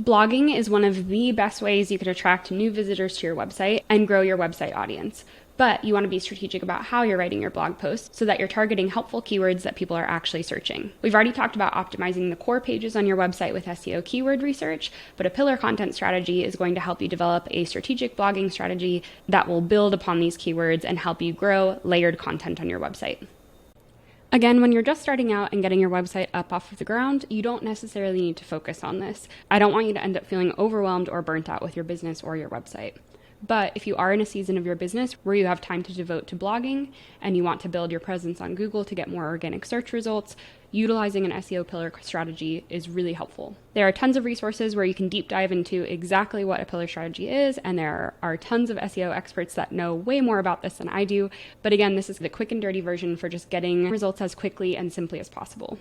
Blogging is one of the best ways you can attract new visitors to your website and grow your website audience. But you want to be strategic about how you're writing your blog posts so that you're targeting helpful keywords that people are actually searching. We've already talked about optimizing the core pages on your website with SEO keyword research, but a pillar content strategy is going to help you develop a strategic blogging strategy that will build upon these keywords and help you grow layered content on your website. Again, when you're just starting out and getting your website up off of the ground, you don't necessarily need to focus on this. I don't want you to end up feeling overwhelmed or burnt out with your business or your website. But if you are in a season of your business where you have time to devote to blogging and you want to build your presence on Google to get more organic search results, utilizing an SEO pillar strategy is really helpful. There are tons of resources where you can deep dive into exactly what a pillar strategy is, and there are tons of SEO experts that know way more about this than I do. But again, this is the quick and dirty version for just getting results as quickly and simply as possible.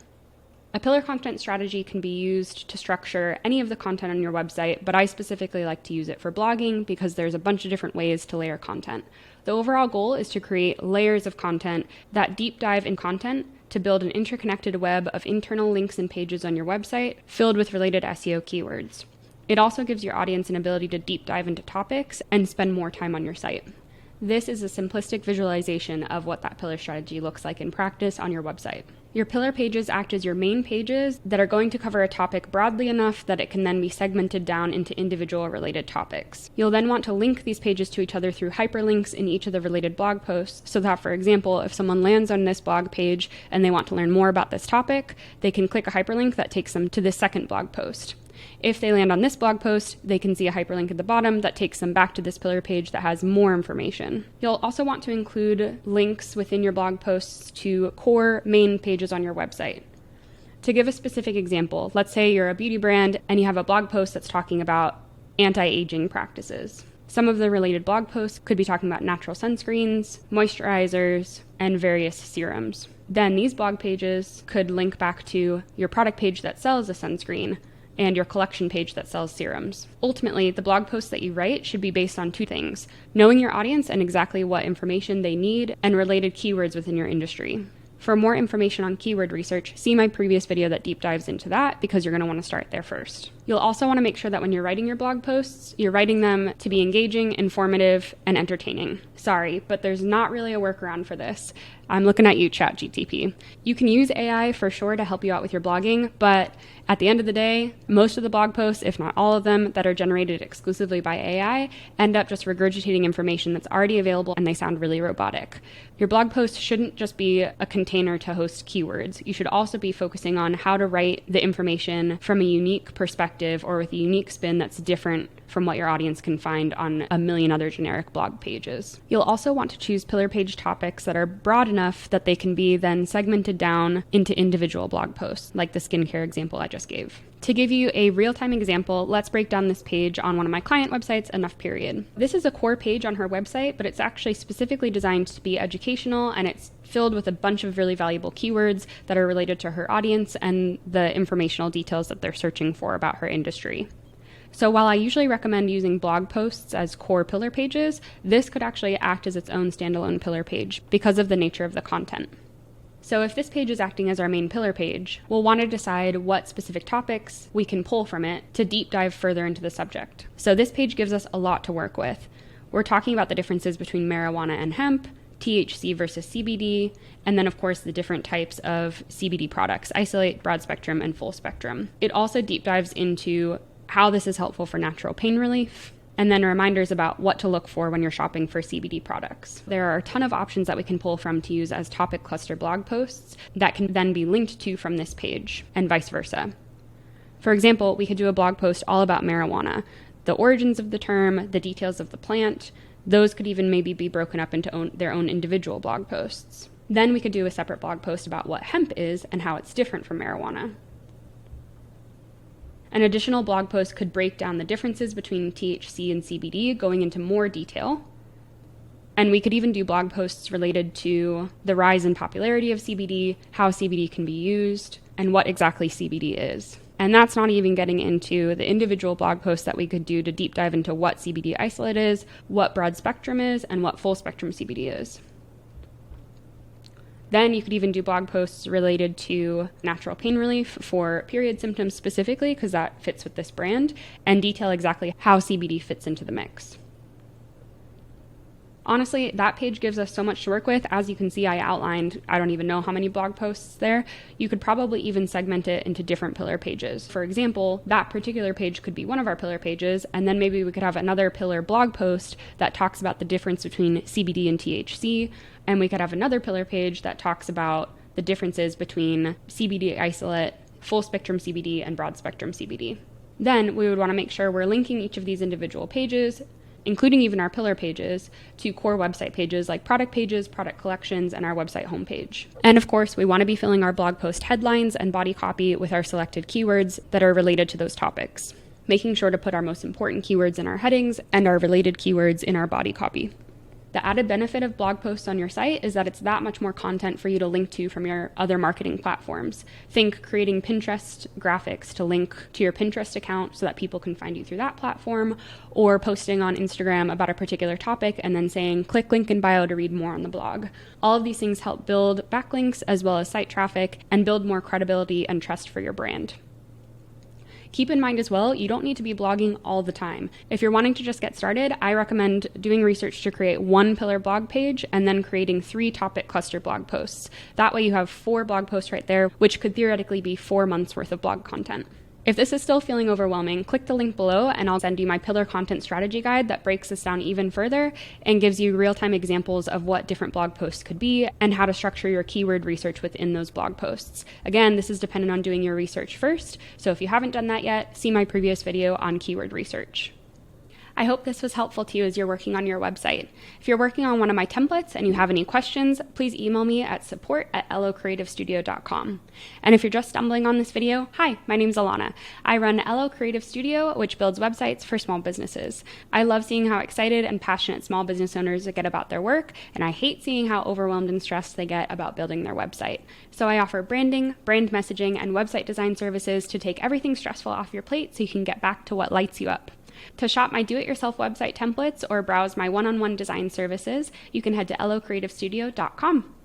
A pillar content strategy can be used to structure any of the content on your website, but I specifically like to use it for blogging because there's a bunch of different ways to layer content. The overall goal is to create layers of content that deep dive in content to build an interconnected web of internal links and pages on your website filled with related SEO keywords. It also gives your audience an ability to deep dive into topics and spend more time on your site. This is a simplistic visualization of what that pillar strategy looks like in practice on your website. Your pillar pages act as your main pages that are going to cover a topic broadly enough that it can then be segmented down into individual related topics. You'll then want to link these pages to each other through hyperlinks in each of the related blog posts, so that, for example, if someone lands on this blog page and they want to learn more about this topic, they can click a hyperlink that takes them to this second blog post. If they land on this blog post, they can see a hyperlink at the bottom that takes them back to this pillar page that has more information. You'll also want to include links within your blog posts to core main pages on your website. To give a specific example, let's say you're a beauty brand and you have a blog post that's talking about anti-aging practices. Some of the related blog posts could be talking about natural sunscreens, moisturizers, and various serums. Then these blog pages could link back to your product page that sells a sunscreen and your collection page that sells serums. Ultimately, the blog posts that you write should be based on two things: knowing your audience and exactly what information they need, and related keywords within your industry. For more information on keyword research, see my previous video that deep dives into that, because you're going to want to start there first. You'll also want to make sure that when you're writing your blog posts, you're writing them to be engaging, informative, and entertaining. Sorry, but there's not really a workaround for this. I'm looking at you, ChatGPT. You can use AI for sure to help you out with your blogging, but at the end of the day, most of the blog posts, if not all of them, that are generated exclusively by AI end up just regurgitating information that's already available, and they sound really robotic. Your blog post shouldn't just be a container to host keywords. You should also be focusing on how to write the information from a unique perspective or with a unique spin that's different from what your audience can find on a million other generic blog pages. You'll also want to choose pillar page topics that are broad enough that they can be then segmented down into individual blog posts, like the skincare example I just gave. To give you a real-time example, let's break down this page on one of my client websites, Enough Period. This is a core page on her website, but it's actually specifically designed to be educational, and it's filled with a bunch of really valuable keywords that are related to her audience and the informational details that they're searching for about her industry. So while I usually recommend using blog posts as core pillar pages, this could actually act as its own standalone pillar page because of the nature of the content. So if this page is acting as our main pillar page, we'll want to decide what specific topics we can pull from it to deep dive further into the subject. So this page gives us a lot to work with. We're talking about the differences between marijuana and hemp, THC versus CBD, and then of course the different types of CBD products: isolate, broad spectrum, and full spectrum. It also deep dives into how this is helpful for natural pain relief, and then reminders about what to look for when you're shopping for CBD products. There are a ton of options that we can pull from to use as topic cluster blog posts that can then be linked to from this page, and vice versa. For example, we could do a blog post all about marijuana, the origins of the term, the details of the plant. Those could even maybe be broken up into their own individual blog posts. Then we could do a separate blog post about what hemp is and how it's different from marijuana. An additional blog post could break down the differences between THC and CBD, going into more detail. And we could even do blog posts related to the rise in popularity of CBD, how CBD can be used, and what exactly CBD is. And that's not even getting into the individual blog posts that we could do to deep dive into what CBD isolate is, what broad spectrum is, and what full spectrum CBD is. Then you could even do blog posts related to natural pain relief for period symptoms specifically, because that fits with this brand, and detail exactly how CBD fits into the mix. Honestly, that page gives us so much to work with. As you can see, I outlined, I don't even know how many blog posts there. You could probably even segment it into different pillar pages. For example, that particular page could be one of our pillar pages, and then maybe we could have another pillar blog post that talks about the difference between CBD and THC, and we could have another pillar page that talks about the differences between CBD isolate, full spectrum CBD, and broad spectrum CBD. Then we would want to make sure we're linking each of these individual pages, including even our pillar pages, to core website pages like product pages, product collections, and our website homepage. And of course, we want to be filling our blog post headlines and body copy with our selected keywords that are related to those topics, making sure to put our most important keywords in our headings and our related keywords in our body copy. The added benefit of blog posts on your site is that it's that much more content for you to link to from your other marketing platforms. Think creating Pinterest graphics to link to your Pinterest account so that people can find you through that platform, or posting on Instagram about a particular topic and then saying, click link in bio to read more on the blog. All of these things help build backlinks as well as site traffic and build more credibility and trust for your brand. Keep in mind as well, you don't need to be blogging all the time. If you're wanting to just get started, I recommend doing research to create one pillar blog page and then creating 3 topic cluster blog posts. That way you have 4 blog posts right there, which could theoretically be 4 months worth of blog content. If this is still feeling overwhelming, click the link below and I'll send you my pillar content strategy guide that breaks this down even further and gives you real-time examples of what different blog posts could be and how to structure your keyword research within those blog posts. Again, this is dependent on doing your research first, so if you haven't done that yet, see my previous video on keyword research. I hope this was helpful to you as you're working on your website. If you're working on one of my templates and you have any questions, please email me at support@locreativestudio.com. And if you're just stumbling on this video, hi, my name's Alana. I run LO Creative Studio, which builds websites for small businesses. I love seeing how excited and passionate small business owners get about their work, and I hate seeing how overwhelmed and stressed they get about building their website. So I offer branding, brand messaging, and website design services to take everything stressful off your plate so you can get back to what lights you up. To shop my do-it-yourself website templates or browse my one-on-one design services, you can head to locreativestudio.com.